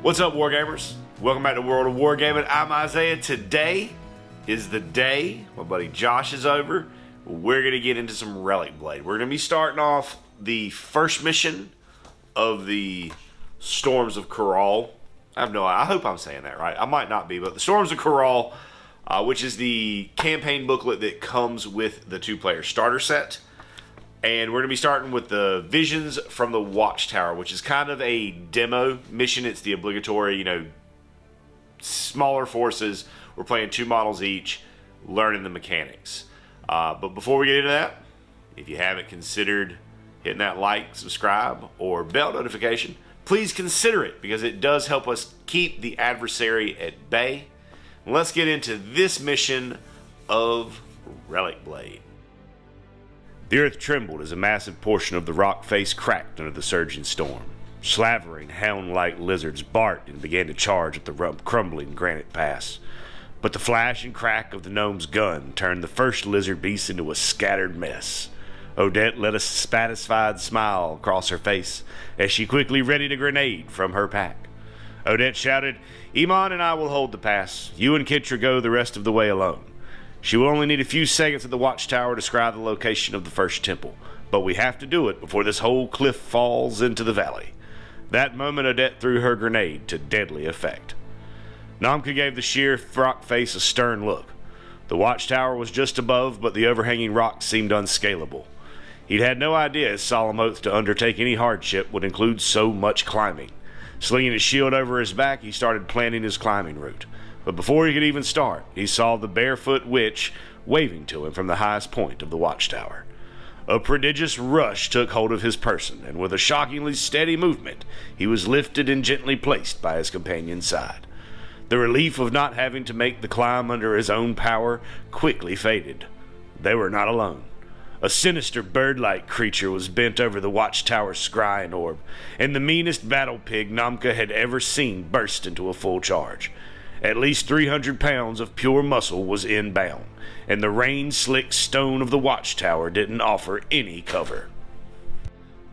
What's up, Wargamers? Welcome back to World of Wargaming. I'm Isaiah. Today is the day my buddy Josh is over. We're going to get into some Relicblade. We're going to be starting off the first mission of the Storms of Kural. I hope I'm saying that right. I might not be, but the Storms of Kural, which is the campaign booklet that comes with the two-player starter set. And we're going to be starting with the Visions from the Watchtower, which is kind of a demo mission. It's the obligatory, smaller forces. We're playing 2 models each, learning the mechanics. But before we get into that, if you haven't considered hitting that like, subscribe, or bell notification, please consider it, because it does help us keep the adversary at bay. Let's get into this mission of Relicblade. The earth trembled as a massive portion of the rock face cracked under the surging storm. Slavering, hound-like lizards barked and began to charge at the crumbling granite pass. But the flash and crack of the gnome's gun turned the first lizard beast into a scattered mess. Odette let a satisfied smile across her face as she quickly readied a grenade from her pack. Odette shouted, "Iman and I will hold the pass. You and Kitra go the rest of the way alone. She will only need a few seconds at the Watchtower to describe the location of the first temple, but we have to do it before this whole cliff falls into the valley." That moment, Odette threw her grenade to deadly effect. Namka gave the sheer rock face a stern look. The Watchtower was just above, but the overhanging rocks seemed unscalable. He'd had no idea his solemn oath to undertake any hardship would include so much climbing. Slinging his shield over his back, he started planning his climbing route. But before he could even start, he saw the barefoot witch waving to him from the highest point of the Watchtower. A prodigious rush took hold of his person, and with a shockingly steady movement, he was lifted and gently placed by his companion's side. The relief of not having to make the climb under his own power quickly faded. They were not alone. A sinister bird-like creature was bent over the Watchtower's scrying orb, and the meanest battle pig Namka had ever seen burst into a full charge. At least 300 pounds of pure muscle was inbound, and the rain-slick stone of the Watchtower didn't offer any cover.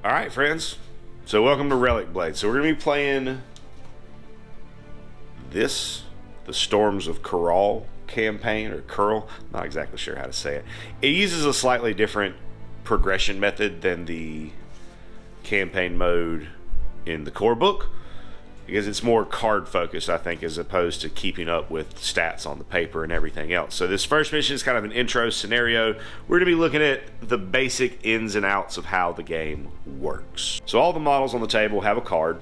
Alright, friends. So welcome to Relicblade. So we're going to be playing this, the Storms of Kural campaign, or Kural. Not exactly sure how to say it. It uses a slightly different progression method than the campaign mode in the core book, because it's more card focused, I think, as opposed to keeping up with stats on the paper and everything else. So this first mission is kind of an intro scenario. We're going to be looking at the basic ins and outs of how the game works. So all the models on the table have a card,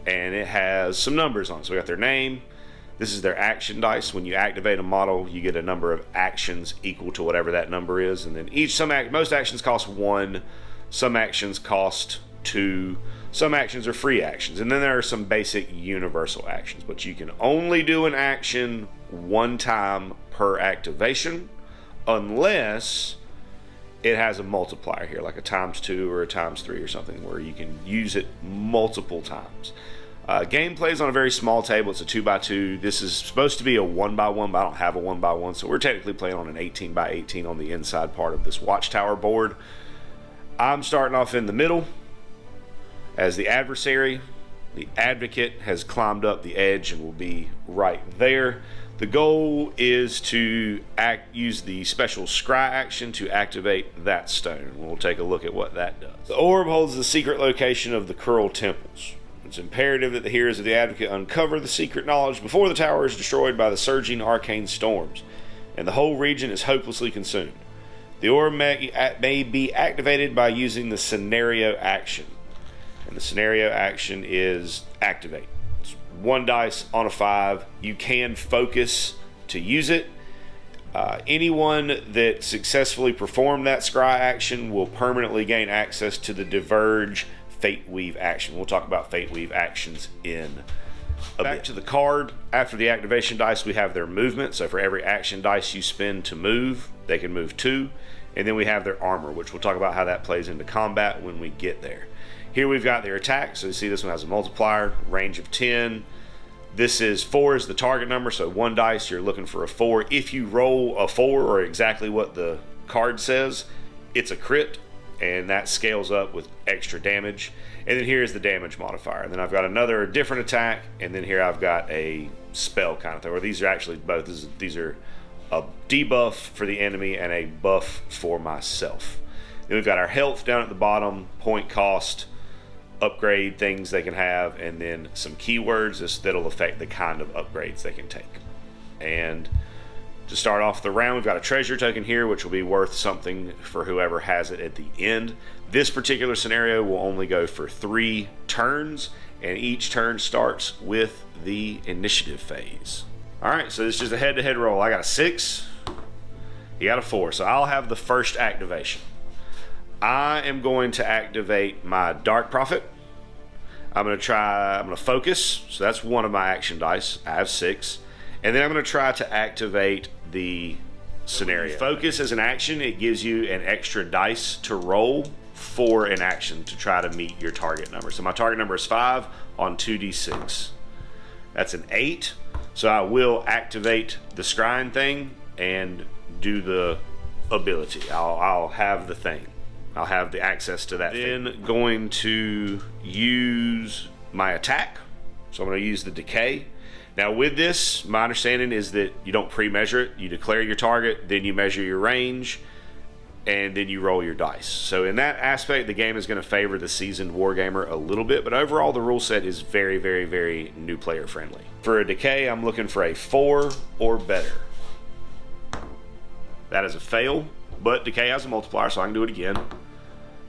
and it has some numbers on it. So we got their name. This is their action dice. When you activate a model, you get a number of actions equal to whatever that number is, and then most actions cost 1, some actions cost 2. Some actions are free actions, and then there are some basic universal actions, but you can only do an action 1 time per activation unless it has a multiplier here, like a ×2 or a ×3 or something, where you can use it multiple times. Gameplay is on a very small table. It's a 2x2. This is supposed to be a 1x1, but I don't have a 1x1, so we're technically playing on an 18x18 on the inside part of this Watchtower board. I'm starting off in the middle as the adversary. The advocate has climbed up the edge and will be right there. The goal is to use the special scry action to activate that stone. We'll take a look at what that does. The orb holds the secret location of the Kural temples. It's imperative that the heroes of the advocate uncover the secret knowledge before the tower is destroyed by the surging arcane storms, and the whole region is hopelessly consumed. The orb may be activated by using the scenario action. And the scenario action is activate. It's 1 dice on a 5. You can focus to use it. Anyone that successfully performed that scry action will permanently gain access to the Diverge Fate Weave action. We'll talk about Fate Weave actions in a bit. Back to the card. After the activation dice, we have their movement. So for every action dice you spend to move, they can move 2. And then we have their armor, which we'll talk about how that plays into combat when we get there. Here we've got their attack. So you see this one has a multiplier, range of 10. This is 4 is the target number, so 1 dice, you're looking for a 4. If you roll a 4, or exactly what the card says, it's a crit. and that scales up with extra damage. And then here's the damage modifier. And then I've got another different attack, and then here I've got a spell kind of thing. Or these are actually both. These are a debuff for the enemy and a buff for myself. Then we've got our health down at the bottom, point cost, upgrade things they can have, and then some keywords that'll affect the kind of upgrades they can take. And to start off the round, we've got a treasure token here, which will be worth something for whoever has it at the end. This particular scenario will only go for 3 turns, and each turn starts with the initiative phase. Alright, so this is just a head-to-head roll. I got a 6, he got a 4, so I'll have the first activation. I am going to activate my Dark Prophet. I'm going to focus, so that's one of my action dice. I have 6. And then I'm going to try to activate the scenario. Focus as an action, it gives you an extra dice to roll for an action to try to meet your target number. So my target number is 5 on 2d6. That's an 8. So I will activate the scrying thing and do the ability. I'll have the thing. I'll have the access to that. Then going to use my attack. So I'm going to use the decay. Now with this, my understanding is that you don't pre-measure it. You declare your target, then you measure your range, and then you roll your dice. So in that aspect, the game is going to favor the seasoned wargamer a little bit, but overall the rule set is very, very, very new player friendly. For a decay, I'm looking for a 4 or better. That is a fail, but decay has a multiplier, so I can do it again.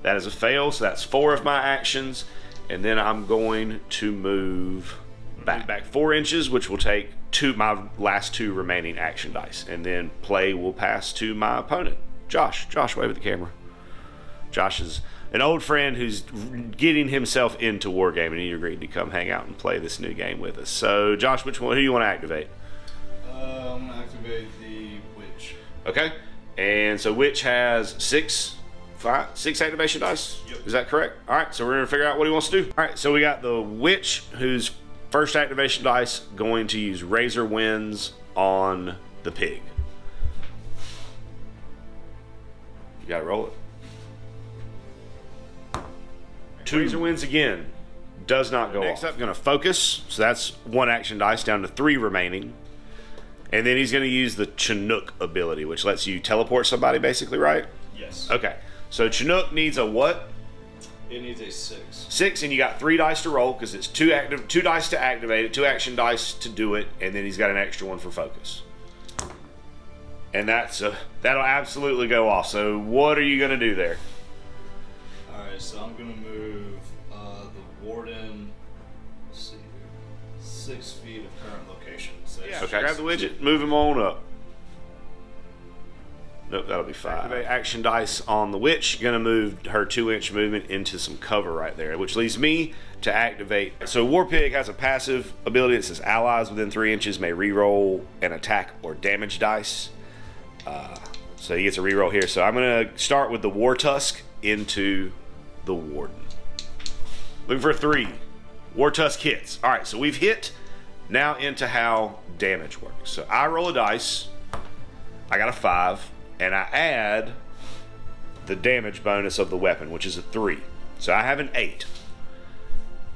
That is a fail, so that's 4 of my actions, and then I'm going to move back 4 inches, which will take my last 2 remaining action dice, and then play will pass to my opponent. Josh, wave at the camera. Josh is an old friend who's getting himself into wargaming, and he agreed to come hang out and play this new game with us. So, Josh, who do you want to activate? I'm gonna activate the witch. Okay, and so witch has 6 activation dice. Yep. Is that correct? All right, so we're gonna figure out what he wants to do. All right, so we got the witch whose first activation dice going to use Razor Winds on the pig. You gotta roll it. 2 Razor Winds again. Does not go Next up, gonna focus. So that's 1 action dice down to 3 remaining. And then he's gonna use the Chinook ability, which lets you teleport somebody basically, right? Yes. Okay. So Chinook needs a what? It needs a 6. 6, and you got 3 dice to roll because it's 2 dice to activate it, 2 action dice to do it, and then he's got an extra 1 for focus. And that'll absolutely go off. So what are you gonna do there? All right, so I'm gonna move the warden. Let's see here, 6 feet of current location. So Yeah. Okay. Grab the widget, move him on up. Nope, that'll be 5. Activate action dice on the witch. Gonna move her 2-inch movement into some cover right there, which leaves me to activate. So War Pig has a passive ability that says allies within 3 inches may reroll an attack or damage dice. So he gets a reroll here. So I'm gonna start with the War Tusk into the Warden. Looking for a 3. War Tusk hits. All right, so we've hit. Now into how damage works. So I roll a dice. I got a 5. And I add the damage bonus of the weapon, which is a 3. So I have an 8.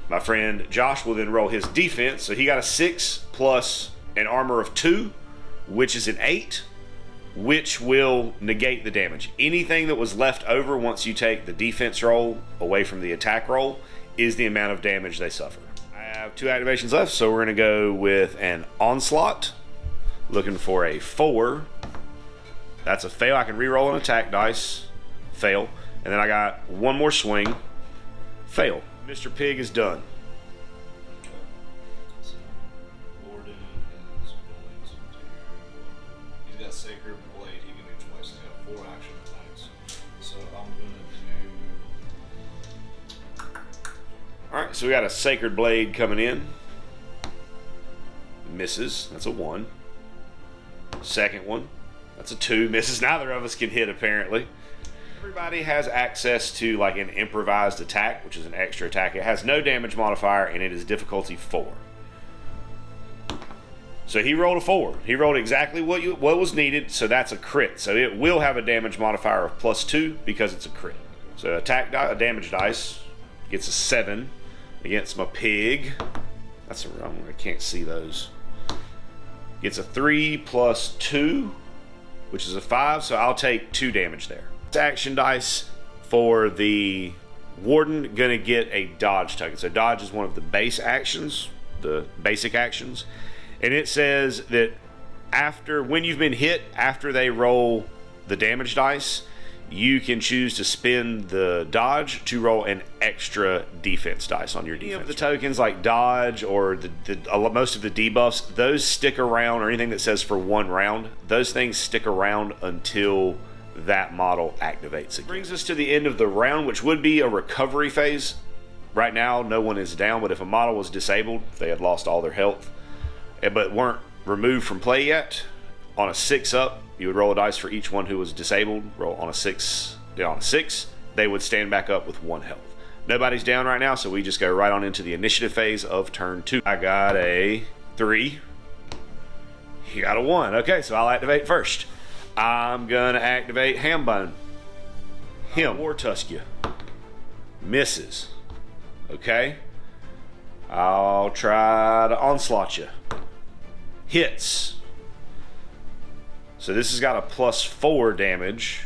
My friend Josh will then roll his defense. So he got a 6 plus an armor of 2, which is an 8, which will negate the damage. Anything that was left over once you take the defense roll away from the attack roll is the amount of damage they suffer. I have 2 activations left, so we're going to go with an Onslaught. Looking for a 4. That's a fail. I can re-roll an attack dice. Fail. And then I got 1 more swing. Fail. Mr. Pig is done. Okay. So warden is going to do. He's got Sacred Blade. He can do twice. He's got 4 action attacks. So I'm gonna do. All right. So we got a Sacred Blade coming in. Misses. That's a 1. Second one. That's a 2. Misses. Neither of us can hit, apparently. Everybody has access to like an improvised attack, which is an extra attack. It has no damage modifier, and it is difficulty 4. So he rolled a 4. He rolled exactly what was needed, so that's a crit. So it will have a damage modifier of +2 because it's a crit. So a damage dice gets a 7 against my pig. That's wrong. I can't see those. Gets a 3 plus 2, which is a 5. So I'll take 2 damage there. Action dice for the warden, gonna get a dodge token. So dodge is one of the base actions, the basic actions, and it says that when you've been hit, after they roll the damage dice, you can choose to spend the dodge to roll an extra defense dice on your defense. Any of the tokens like dodge or most of the debuffs, those stick around, or anything that says for 1 round, those things stick around until that model activates again. Brings us to the end of the round, which would be a recovery phase. Right now, no one is down, but if a model was disabled, if they had lost all their health, but weren't removed from play yet, on a 6 up, you would roll a dice for each one who was disabled. Roll on a 6, they would stand back up with 1 health. Nobody's down right now, so we just go right on into the initiative phase of turn 2. I got a 3. You got a 1. Okay, so I'll activate first. I'm gonna activate Hambone. War Tusk you. Misses. Okay. I'll try to onslaught you. Hits. So this has got a plus 4 damage.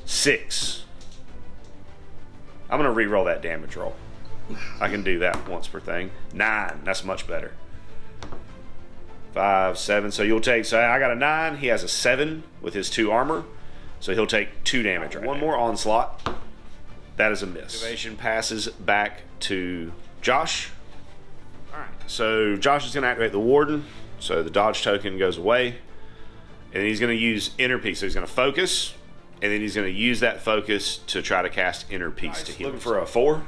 6. I'm gonna re-roll that damage roll. I can do that once per thing. 9. That's much better. 5, 7. So you'll take. So I got a 9. He has a 7 with his 2 armor. So he'll take 2 damage. One more onslaught. That is a miss. Activation passes back to Josh. All right. So Josh is going to activate the Warden. So the dodge token goes away, and he's going to use Inner Peace. So he's going to focus, and then he's going to use that focus to try to cast Inner Peace to heal. Looking for a 4.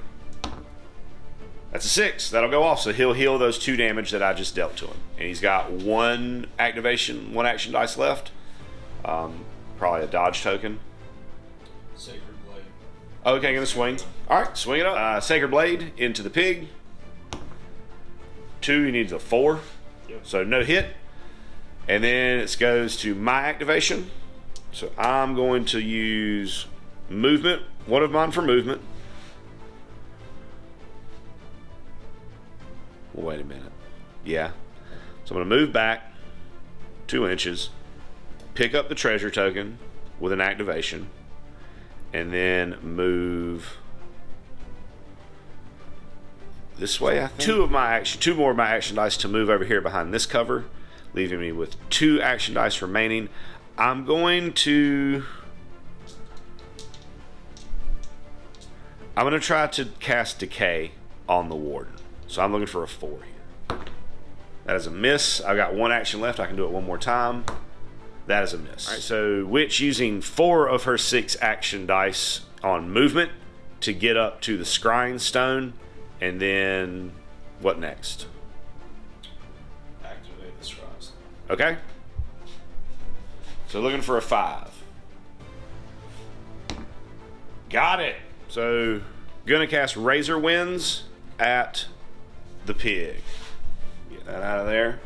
That's a 6. That'll go off. So he'll heal those 2 damage that I just dealt to him, and he's got 1 activation, 1 action dice left. Probably a dodge token. Sacred Blade. Okay, gonna swing. All right, swing it up. Sacred Blade into the pig. 2, he needs a 4. Yep. So no hit. And then it goes to my activation. So I'm going to use movement, one of mine for movement. Well, wait a minute. Yeah. So I'm going to move back 2 inches, pick up the treasure token with an activation, and then move this way, I think. 2 more of my action dice to move over here behind this cover, leaving me with 2 action dice remaining. I'm going to try to cast Decay on the Warden. So I'm looking for a 4 here. That is a miss. I've got 1 action left. I can do it one more time. That is a miss. All right, so Witch using 4 of her 6 action dice on movement to get up to the Scrying Stone. And then, what next? Activate the Scrying Stone. Okay. So looking for a 5. Got it. So, gonna cast Razor Winds at the pig. Get that out of there.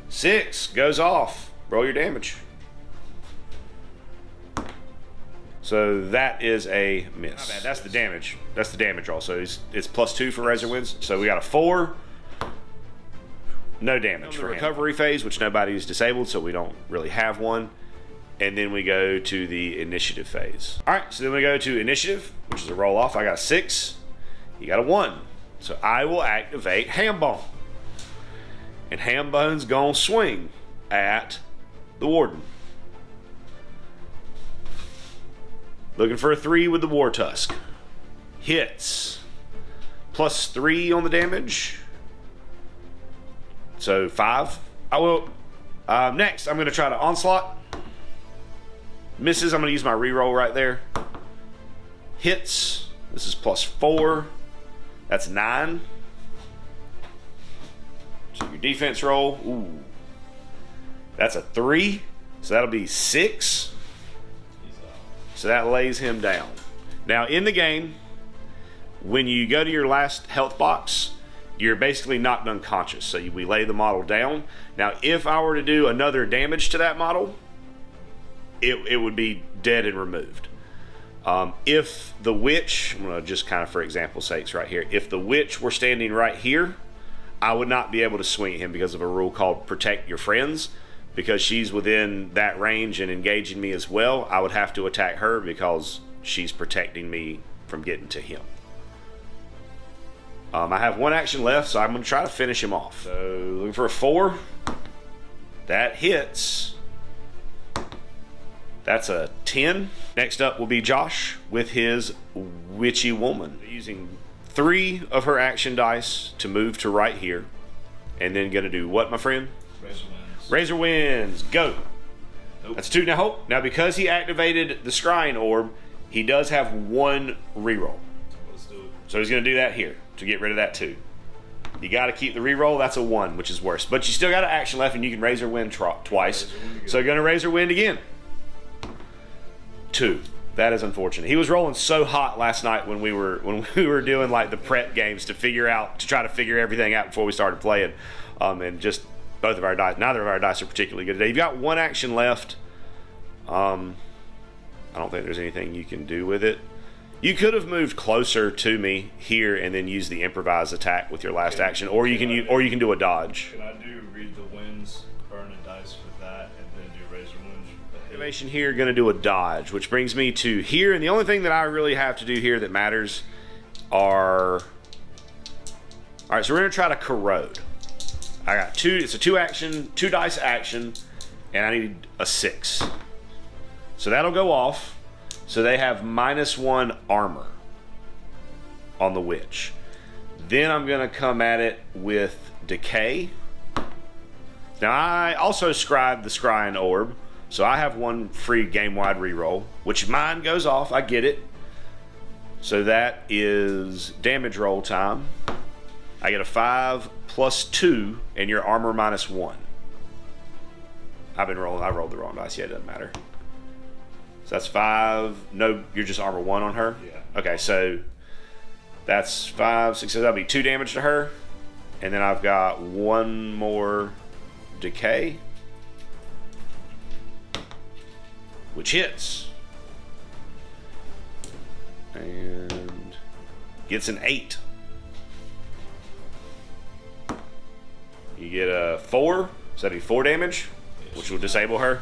6 goes off. Roll your damage. So that is a miss. Not bad. That's the damage. That's the damage roll. So it's plus 2 for Razor Winds. So we got a 4. No damage for recovery phase, which nobody is disabled, so we don't really have one. And then we go to the initiative phase. All right, so then we go to initiative, which is a roll off. I got a 6. You got a 1. So I will activate Hambone. And Hambone's gonna swing at the Warden. Looking for a 3 with the War Tusk. Hits. Plus 3 on the damage. So 5. I will. Next, I'm going to try to onslaught. Misses. I'm going to use my reroll right there. Hits. This is plus 4. That's 9. So your defense roll. Ooh. That's a 3. So that'll be 6. So that lays him down. Now in the game, when you go to your last health box, you're basically knocked unconscious. So we lay the model down. Now if I were to do another damage to that model, it would be dead and removed. If the witch, I'm going to just kind of for example's sakes right here, if the witch were standing right here, I would not be able to swing at him because of a rule called protect your friends. Because she's within that range and engaging me as well, I would have to attack her because she's protecting me from getting to him. I have one action left, so I'm going to try to finish him off. So, looking for a 4. That hits. That's a 10. Next up will be Josh with his Witchy Woman. Using 3 of her action dice to move to right here. And then going to do what, my friend? Razor Winds. Razor Winds, go. Nope. That's 2. Now because he activated the Scrying Orb, he does have 1 reroll. Let's do it. So he's going to do that here to get rid of that 2. You got to keep the reroll. That's a 1, which is worse. But you still got an action left, and you can Razor Wind twice. So you're going to Razor Wind again. 2. That is unfortunate. He was rolling so hot last night when we were doing like the prep games to try to figure everything out before we started playing. And just both of our dice, neither of our dice are particularly good today. You've got 1 action left. I don't think there's anything you can do with it. You could have moved closer to me here and then use the improvised attack with your last action, or you can do a dodge. Can I do Read the Winds, burn a dice with that, and then do Razor Winds with the hit? Activation here, going to do a dodge, which brings me to here, and the only thing that I really have to do here that matters are... Alright, so we're going to try to corrode. I got 2, it's a 2 dice action, and I need a 6. So that'll go off. So they have -1 armor on the witch. Then I'm going to come at it with decay. Now I also scribed the Scrying Orb, so I have 1 free game-wide reroll, which mine goes off, I get it. So that is damage roll time. I get a 5 plus 2, and your armor -1. I rolled the wrong dice, yeah, it doesn't matter. So that's 5. No, you're just armor 1 on her? Yeah. Okay, so that's 5, 6, that'll be 2 damage to her. And then I've got 1 more decay, which hits. And gets an 8. You get a 4, so that'd be 4 damage, which will disable her.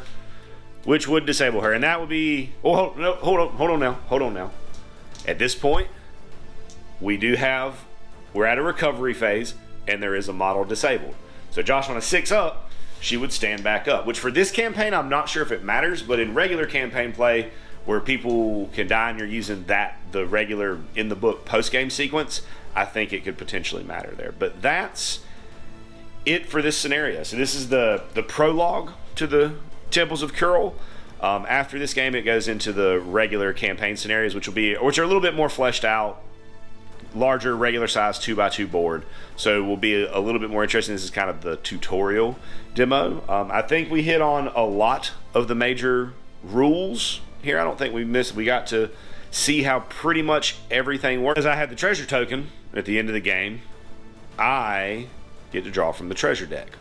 Which would disable her, and that would be... Oh, no, hold on now. At this point, we're at a recovery phase, and there is a model disabled. So Josh, on a 6-up, she would stand back up, which for this campaign, I'm not sure if it matters, but in regular campaign play, where people can die and you're using the regular in-the-book post-game sequence, I think it could potentially matter there. But that's it for this scenario. So this is the prologue to the Temples of Kural. After this game, it goes into the regular campaign scenarios, which are a little bit more fleshed out, larger, regular size 2x2 board. So will be a little bit more interesting. This is kind of the tutorial demo. I think we hit on a lot of the major rules here. I don't think we missed. We got to see how pretty much everything works. As I had the treasure token at the end of the game, I get to draw from the treasure deck,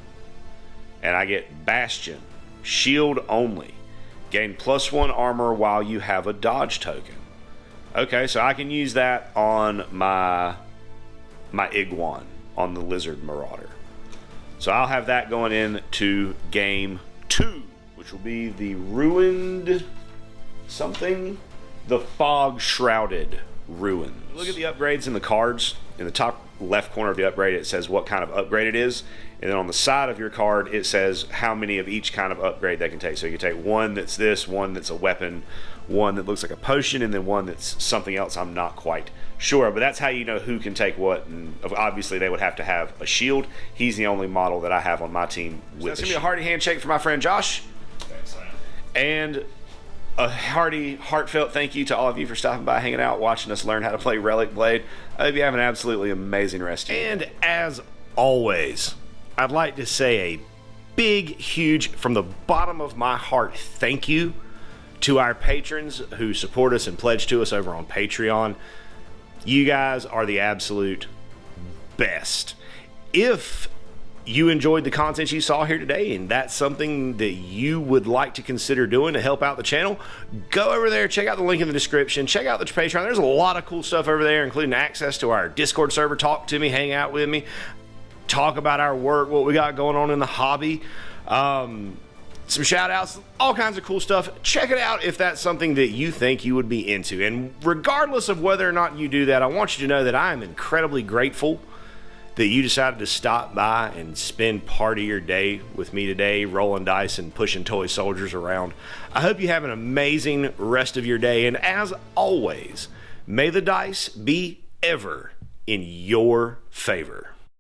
and I get Bastion. Shield only. Gain +1 armor while you have a dodge token. Okay, so I can use that on my Iguan, on the Lizard Marauder. So I'll have that going into game 2, which will be the Ruined something? The Fog Shrouded Ruins. Look at the upgrades in the cards. In the top left corner of the upgrade, it says what kind of upgrade it is. And then on the side of your card, it says how many of each kind of upgrade they can take. So you can take one that's this, one that's a weapon, one that looks like a potion, and then one that's something else I'm not quite sure. But that's how you know who can take what. And obviously, they would have to have a shield. He's the only model that I have on my team with. So that's going to be a hearty handshake for my friend Josh. Thanks, man. And a hearty, heartfelt thank you to all of you for stopping by, hanging out, watching us learn how to play Relicblade. I hope you have an absolutely amazing rest of your day. And as always, I'd like to say a big, huge, from the bottom of my heart, thank you to our patrons who support us and pledge to us over on Patreon. You guys are the absolute best. If you enjoyed the content you saw here today and that's something that you would like to consider doing to help out the channel, go over there, check out the link in the description, check out the Patreon. There's a lot of cool stuff over there, including access to our Discord server. Talk to me, hang out with me, talk about our work, what we got going on in the hobby, some shout outs, all kinds of cool stuff. Check it out if that's something that you think you would be into. And regardless of whether or not you do that, I want you to know that I am incredibly grateful that you decided to stop by and spend part of your day with me today, rolling dice and pushing toy soldiers around. I hope you have an amazing rest of your day, and as always, may the dice be ever in your favor.